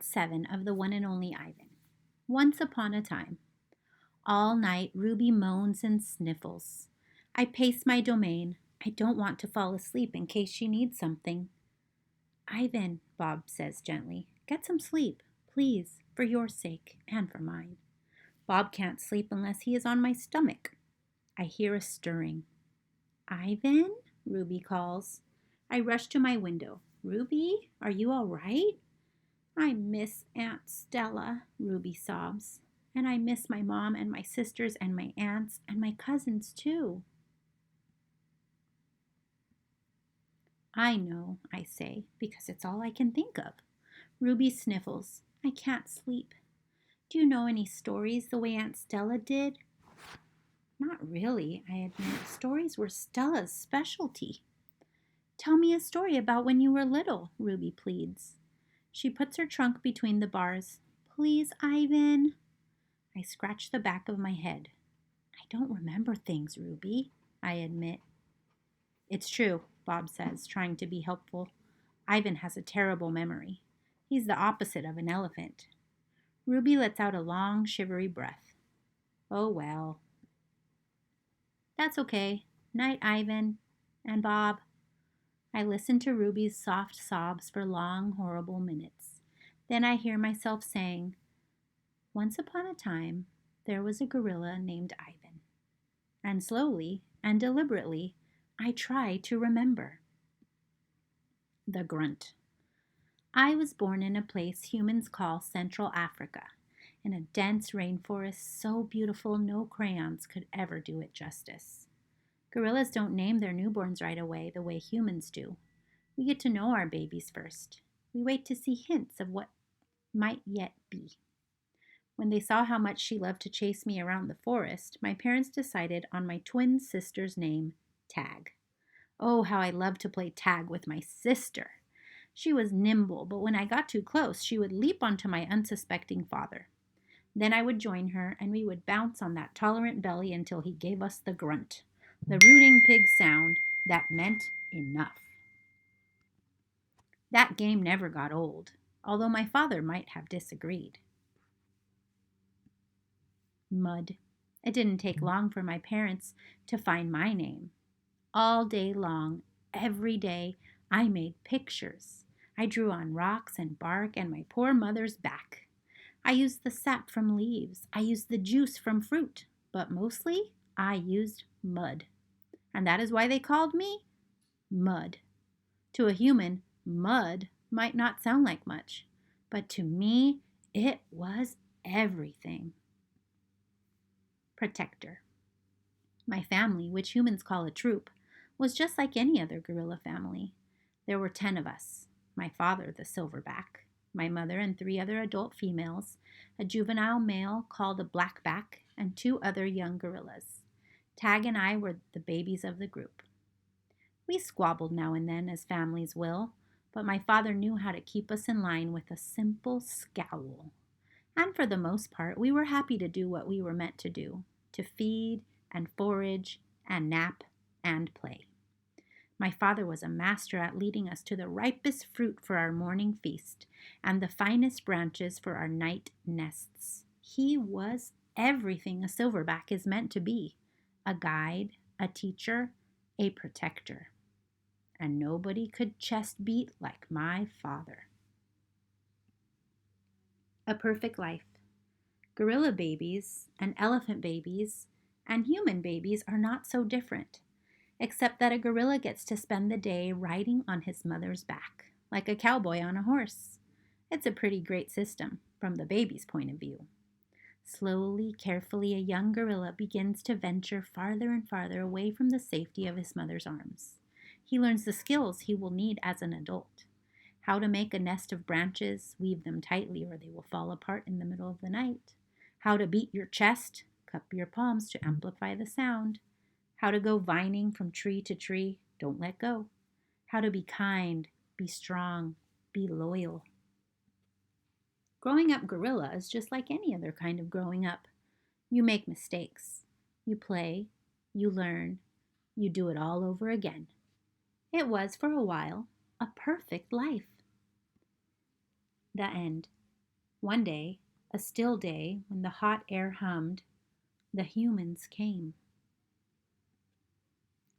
7 of the one and only Ivan. Once upon a time. All night, Ruby moans and sniffles. I pace my domain. I don't want to fall asleep in case she needs something. Ivan, Bob says gently, get some sleep, please, for your sake and for mine. Bob can't sleep unless he is on my stomach. I hear a stirring. Ivan? Ruby calls. I rush to my window. Ruby, are you all right? I miss Aunt Stella, Ruby sobs. And I miss my mom and my sisters and my aunts and my cousins too. I know, I say, because it's all I can think of. Ruby sniffles. I can't sleep. Do you know any stories the way Aunt Stella did? Not really, I admit. Stories were Stella's specialty. Tell me a story about when you were little, Ruby pleads. She puts her trunk between the bars. Please, Ivan. I scratch the back of my head. I don't remember things, Ruby, I admit. It's true, Bob says, trying to be helpful. Ivan has a terrible memory. He's the opposite of an elephant. Ruby lets out a long, shivery breath. Oh, well. That's okay. Night, Ivan. And Bob. I listen to Ruby's soft sobs for long, horrible minutes. Then I hear myself saying, once upon a time, there was a gorilla named Ivan. And slowly and deliberately, I try to remember. The grunt. I was born in a place humans call Central Africa, in a dense rainforest so beautiful no crayons could ever do it justice. Gorillas don't name their newborns right away the way humans do. We get to know our babies first. We wait to see hints of what might yet be. When they saw how much she loved to chase me around the forest, my parents decided on my twin sister's name, Tag. Oh, how I loved to play tag with my sister. She was nimble, but when I got too close, she would leap onto my unsuspecting father. Then I would join her, and we would bounce on that tolerant belly until he gave us the grunt, the rooting pig sound that meant enough. That game never got old, although my father might have disagreed. Mud. It didn't take long for my parents to find my name. All day long, every day, I made pictures. I drew on rocks and bark and my poor mother's back. I used the sap from leaves. I used the juice from fruit. But mostly, I used mud. And that is why they called me Mud. To a human, mud might not sound like much. But to me, it was everything. Protector. My family, which humans call a troop, was just like any other gorilla family. There were 10 of us. My father, the silverback, my mother and 3 other adult females, a juvenile male called a blackback, and 2 other young gorillas. Tag and I were the babies of the group. We squabbled now and then, as families will, but my father knew how to keep us in line with a simple scowl. And for the most part, we were happy to do what we were meant to do, to feed and forage and nap and play. My father was a master at leading us to the ripest fruit for our morning feast and the finest branches for our night nests. He was everything a silverback is meant to be: a guide, a teacher, a protector. And nobody could chest beat like my father. A perfect life. Gorilla babies and elephant babies and human babies are not so different, except that a gorilla gets to spend the day riding on his mother's back, like a cowboy on a horse. It's a pretty great system, from the baby's point of view. Slowly, carefully, a young gorilla begins to venture farther and farther away from the safety of his mother's arms. He learns the skills he will need as an adult: how to make a nest of branches, weave them tightly or they will fall apart in the middle of the night; how to beat your chest, cup your palms to amplify the sound; how to go vining from tree to tree, don't let go; how to be kind, be strong, be loyal. Growing up gorilla is just like any other kind of growing up. You make mistakes. You play. You learn. You do it all over again. It was, for a while, a perfect life. The end. One day, a still day when the hot air hummed, the humans came.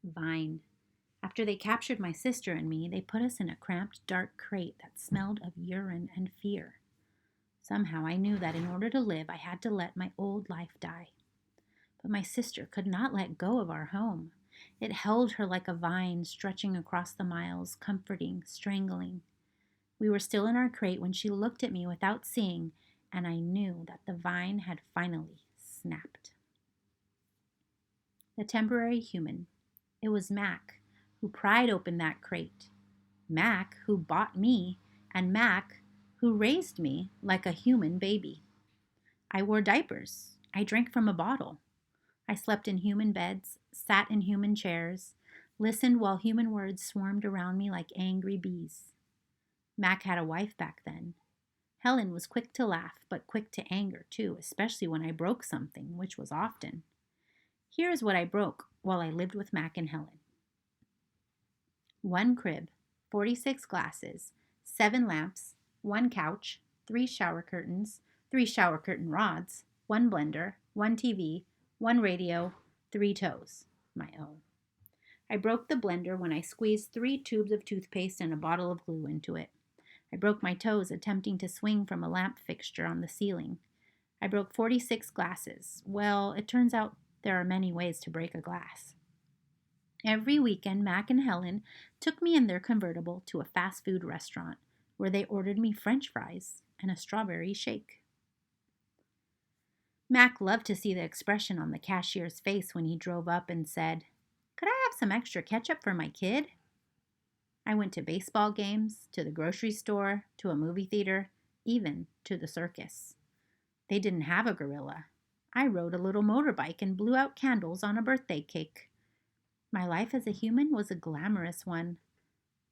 Vine. After they captured my sister and me, they put us in a cramped, dark crate that smelled of urine and fear. Somehow I knew that in order to live, I had to let my old life die. But my sister could not let go of our home. It held her like a vine stretching across the miles, comforting, strangling. We were still in our crate when she looked at me without seeing, and I knew that the vine had finally snapped. The temporary human. It was Mac who pried open that crate. Mac who bought me, and Mac who raised me like a human baby. I wore diapers. I drank from a bottle. I slept in human beds, sat in human chairs, listened while human words swarmed around me like angry bees. Mac had a wife back then. Helen was quick to laugh, but quick to anger too, especially when I broke something, which was often. Here is what I broke while I lived with Mac and Helen. 1 crib, 46 glasses, 7 lamps, 1 couch, 3 shower curtains, 3 shower curtain rods, 1 blender, 1 TV, 1 radio, 3 toes, my own. I broke the blender when I squeezed 3 tubes of toothpaste and a bottle of glue into it. I broke my toes attempting to swing from a lamp fixture on the ceiling. I broke 46 glasses. Well, it turns out there are many ways to break a glass. Every weekend, Mac and Helen took me in their convertible to a fast food restaurant where they ordered me French fries and a strawberry shake. Mac loved to see the expression on the cashier's face when he drove up and said, "Could I have some extra ketchup for my kid?" I went to baseball games, to the grocery store, to a movie theater, even to the circus. They didn't have a gorilla. I rode a little motorbike and blew out candles on a birthday cake. My life as a human was a glamorous one,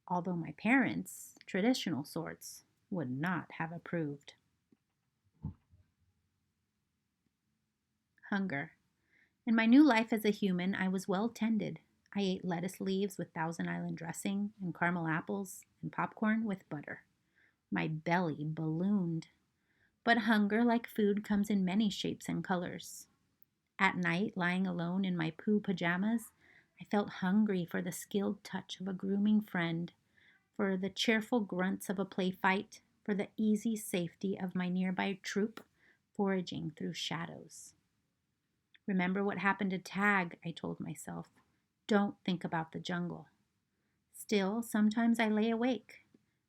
although my parents, traditional sorts, would not have approved. Hunger. In my new life as a human, I was well tended. I ate lettuce leaves with Thousand Island dressing and caramel apples and popcorn with butter. My belly ballooned. But hunger, like food, comes in many shapes and colors. At night, lying alone in my poo pajamas, I felt hungry for the skilled touch of a grooming friend, for the cheerful grunts of a play fight, for the easy safety of my nearby troop foraging through shadows. Remember what happened to Tag, I told myself. Don't think about the jungle. Still, sometimes I lay awake,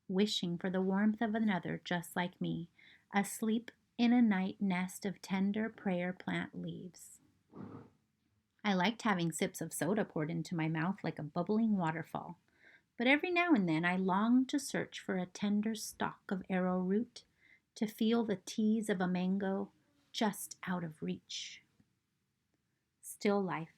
wishing for the warmth of another just like me, asleep in a night nest of tender prayer plant leaves. I liked having sips of soda poured into my mouth like a bubbling waterfall, but every now and then I longed to search for a tender stalk of arrowroot, to feel the tease of a mango just out of reach. Still life.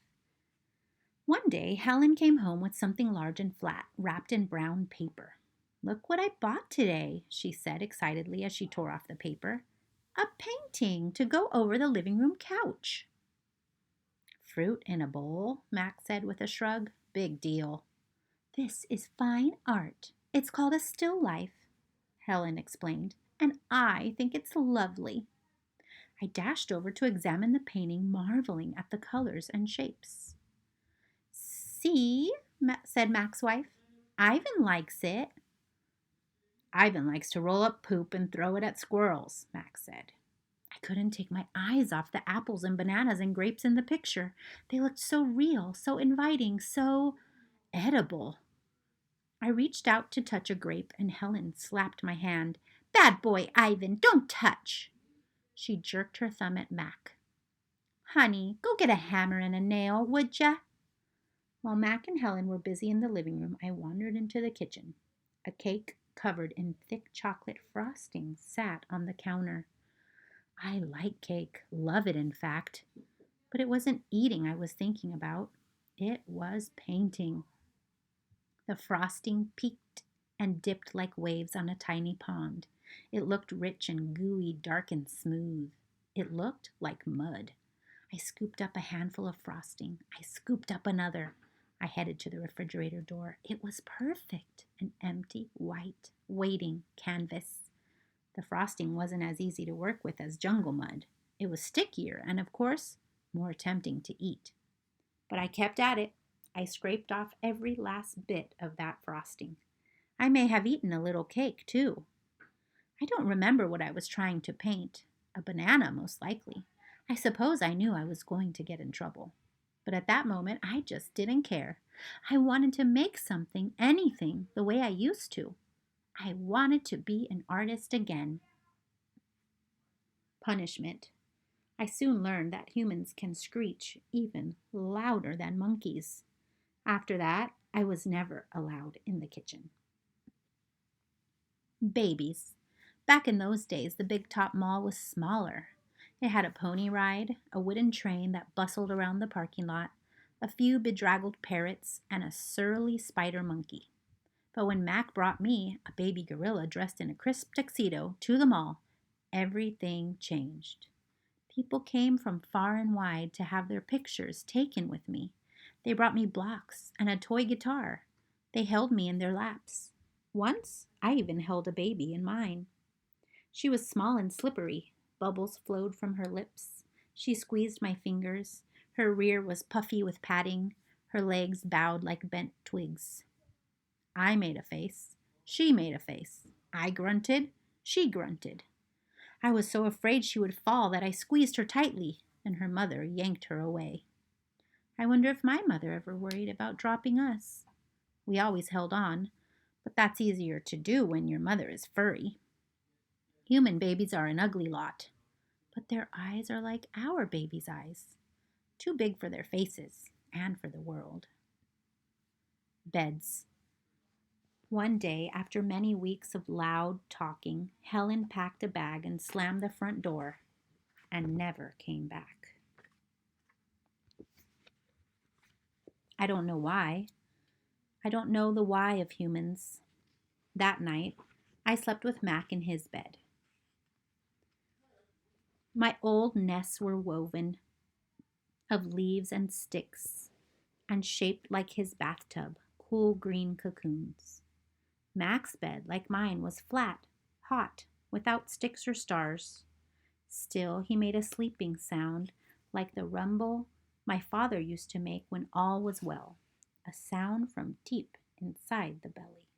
One day, Helen came home with something large and flat, wrapped in brown paper. "Look what I bought today," she said excitedly as she tore off the paper. "A painting to go over the living room couch." "Fruit in a bowl," Mac said with a shrug. "Big deal." "This is fine art. It's called a still life," Helen explained, "and I think it's lovely." I dashed over to examine the painting, marveling at the colors and shapes. "See," said Mac's wife. "Ivan likes it." "Ivan likes to roll up poop and throw it at squirrels," Mac said. I couldn't take my eyes off the apples and bananas and grapes in the picture. They looked so real, so inviting, so edible. I reached out to touch a grape, and Helen slapped my hand. "Bad boy, Ivan, don't touch." She jerked her thumb at Mac. "Honey, go get a hammer and a nail, would ya?" While Mac and Helen were busy in the living room, I wandered into the kitchen. A cake covered in thick chocolate frosting sat on the counter. I like cake, love it in fact, but it wasn't eating I was thinking about. It was painting. The frosting peaked and dipped like waves on a tiny pond. It looked rich and gooey, dark and smooth. It looked like mud. I scooped up a handful of frosting. I scooped up another. I headed to the refrigerator door. It was perfect, an empty, white, waiting canvas. The frosting wasn't as easy to work with as jungle mud. It was stickier and, of course, more tempting to eat. But I kept at it. I scraped off every last bit of that frosting. I may have eaten a little cake, too. I don't remember what I was trying to paint. A banana, most likely. I suppose I knew I was going to get in trouble. But at that moment, I just didn't care. I wanted to make something, anything, the way I used to. I wanted to be an artist again. Punishment. I soon learned that humans can screech even louder than monkeys. After that, I was never allowed in the kitchen. Babies. Back in those days, the Big Top Mall was smaller. It had a pony ride, a wooden train that bustled around the parking lot, a few bedraggled parrots, and a surly spider monkey. But when Mac brought me, a baby gorilla dressed in a crisp tuxedo, to the mall, everything changed. People came from far and wide to have their pictures taken with me. They brought me blocks and a toy guitar. They held me in their laps. Once, I even held a baby in mine. She was small and slippery. Bubbles flowed from her lips. She squeezed my fingers. Her rear was puffy with padding. Her legs bowed like bent twigs. I made a face. She made a face. I grunted. She grunted. I was so afraid she would fall that I squeezed her tightly, and her mother yanked her away. I wonder if my mother ever worried about dropping us. We always held on, but that's easier to do when your mother is furry. Human babies are an ugly lot, but their eyes are like our babies' eyes, too big for their faces and for the world. Beds. One day, after many weeks of loud talking, Helen packed a bag and slammed the front door and never came back. I don't know why. I don't know the why of humans. That night, I slept with Mac in his bed. My old nests were woven of leaves and sticks and shaped like his bathtub, cool green cocoons. Mac's bed, like mine, was flat, hot, without sticks or stars. Still, he made a sleeping sound like the rumble my father used to make when all was well, a sound from deep inside the belly.